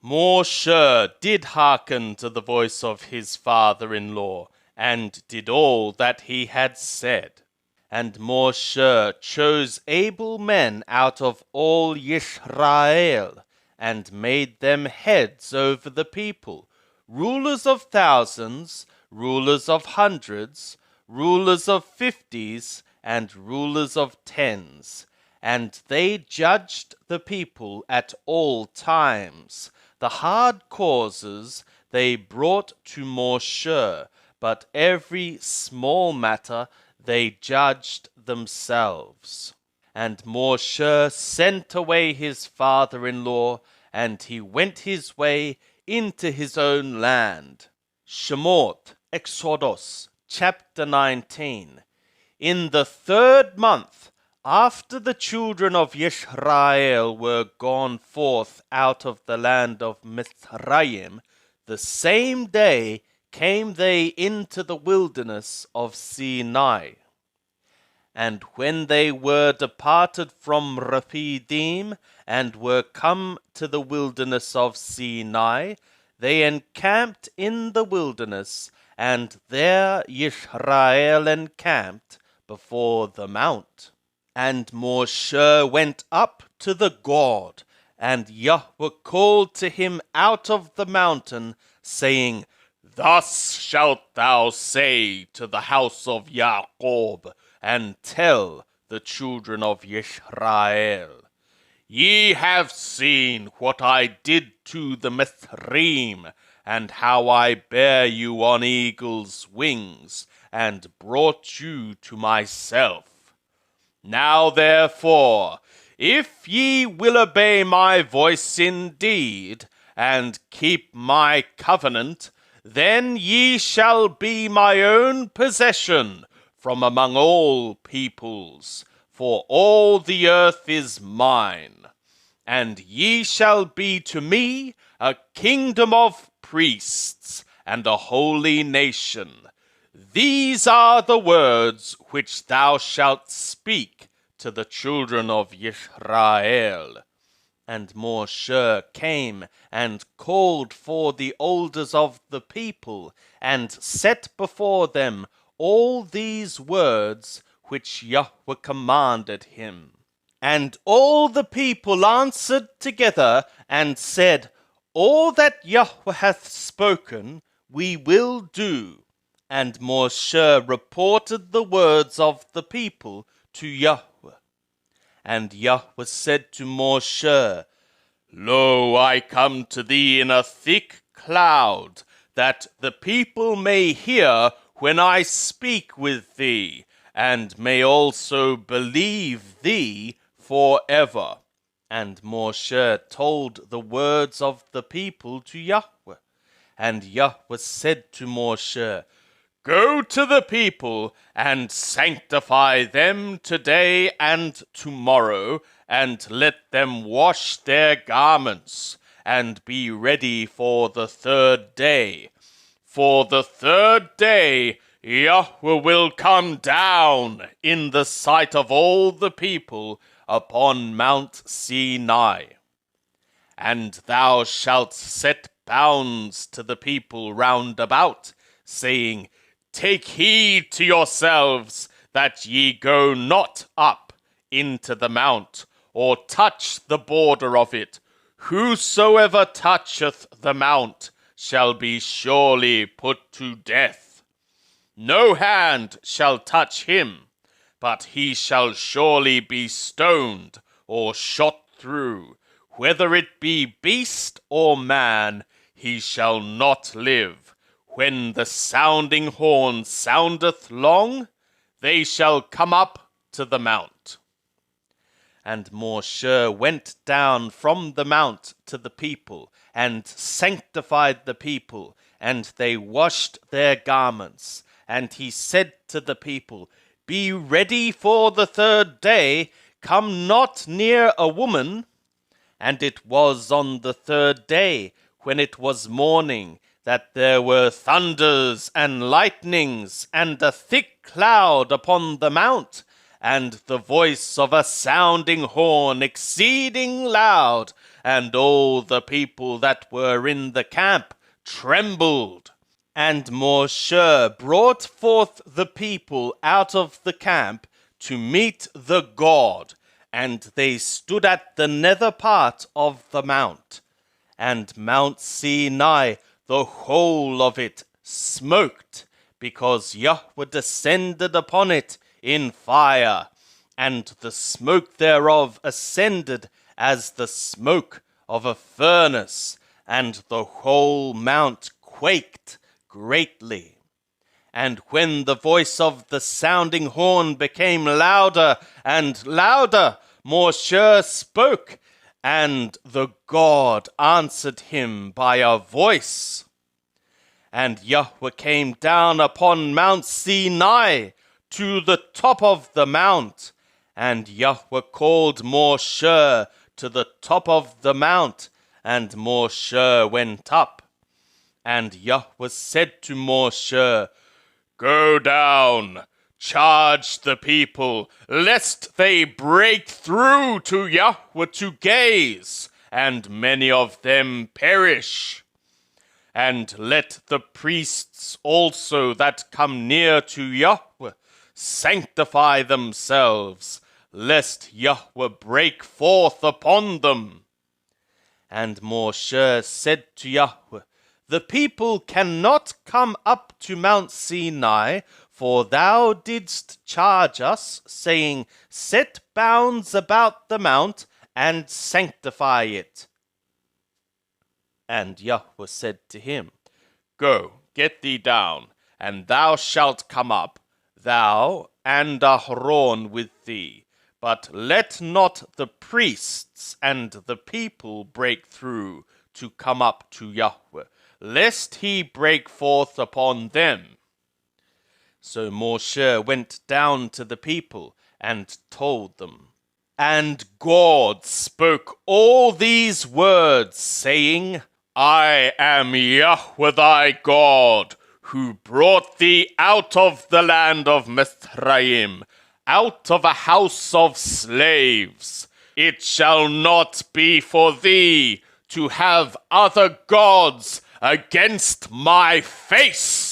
Moshe did hearken to the voice of his father-in-law, and did all that he had said. And Moshe chose able men out of all Yisrael, and made them heads over the people, rulers of thousands, rulers of hundreds, rulers of fifties, and rulers of tens. And they judged the people at all times. The hard causes they brought to Moshe, but every small matter they judged themselves. And Moshe sent away his father-in-law, and he went his way into his own land. Shemot, Exodus, chapter 19. In the 3rd month, after the children of Yisrael were gone forth out of the land of Mizraim, the same day came they into the wilderness of Sinai. And when they were departed from Rephidim, and were come to the wilderness of Sinai, they encamped in the wilderness, and there Yisrael encamped before the mount. And Moshe went up to the God, and Yahweh called to him out of the mountain, saying, Thus shalt thou say to the house of Jacob, and tell the children of Yisrael, Ye have seen what I did to the Mithrim, and how I bare you on eagle's wings, and brought you to myself. Now therefore, if ye will obey my voice indeed, and keep my covenant, then ye shall be my own possession from among all peoples, for all the earth is mine. And ye shall be to me a kingdom of priests, and a holy nation. These are the words which thou shalt speak to the children of Yisrael. And Moshe came and called for the elders of the people, and set before them all these words which Yahweh commanded him. And all the people answered together and said, All that Yahweh hath spoken we will do. And Moshe reported the words of the people to Yahweh. And Yahweh said to Moshe, Lo, I come to thee in a thick cloud, that the people may hear when I speak with thee, and may also believe thee forever. And Moshe told the words of the people to Yahweh. And Yahweh said to Moshe, Go to the people, and sanctify them today and tomorrow, and let them wash their garments, and be ready for the 3rd day. For the 3rd day Yahweh will come down in the sight of all the people upon Mount Sinai. And thou shalt set bounds to the people round about, saying, Take heed to yourselves, that ye go not up into the mount, or touch the border of it. Whosoever toucheth the mount shall be surely put to death. No hand shall touch him, but he shall surely be stoned or shot through. Whether it be beast or man, he shall not live. When the sounding horn soundeth long, they shall come up to the mount. And Moshe went down from the mount to the people, and sanctified the people, and they washed their garments. And he said to the people, Be ready for the 3rd day, come not near a woman. And it was on the 3rd day, when it was morning, that there were thunders and lightnings, and a thick cloud upon the mount, and the voice of a sounding horn exceeding loud, and all the people that were in the camp trembled. And Moshe brought forth the people out of the camp to meet the God, and they stood at the nether part of the mount. And Mount Sinai, the whole of it, smoked, because Yahweh descended upon it in fire, and the smoke thereof ascended as the smoke of a furnace, and the whole mount quaked greatly. And when the voice of the sounding horn became louder and louder, Moshe spoke, and the God answered him by a voice. And Yahweh came down upon Mount Sinai to the top of the mount, and Yahweh called Moshe to the top of the mount, and Moshe went up. And Yahweh said to Moshe, Go down, charge the people, lest they break through to Yahweh to gaze, and many of them perish. And let the priests also that come near to Yahweh sanctify themselves, lest Yahweh break forth upon them. And Moshe said to Yahweh, The people cannot come up to Mount Sinai, for thou didst charge us, saying, Set bounds about the mount, and sanctify it. And Yahweh said to him, Go, get thee down, and thou shalt come up, thou and Aaron with thee. But let not the priests and the people break through to come up to Yahweh, lest he break forth upon them. So Moshe went down to the people and told them. And God spoke all these words, saying, I am Yahweh thy God, who brought thee out of the land of Mizraim, out of a house of slaves. It shall not be for thee to have other gods against my face.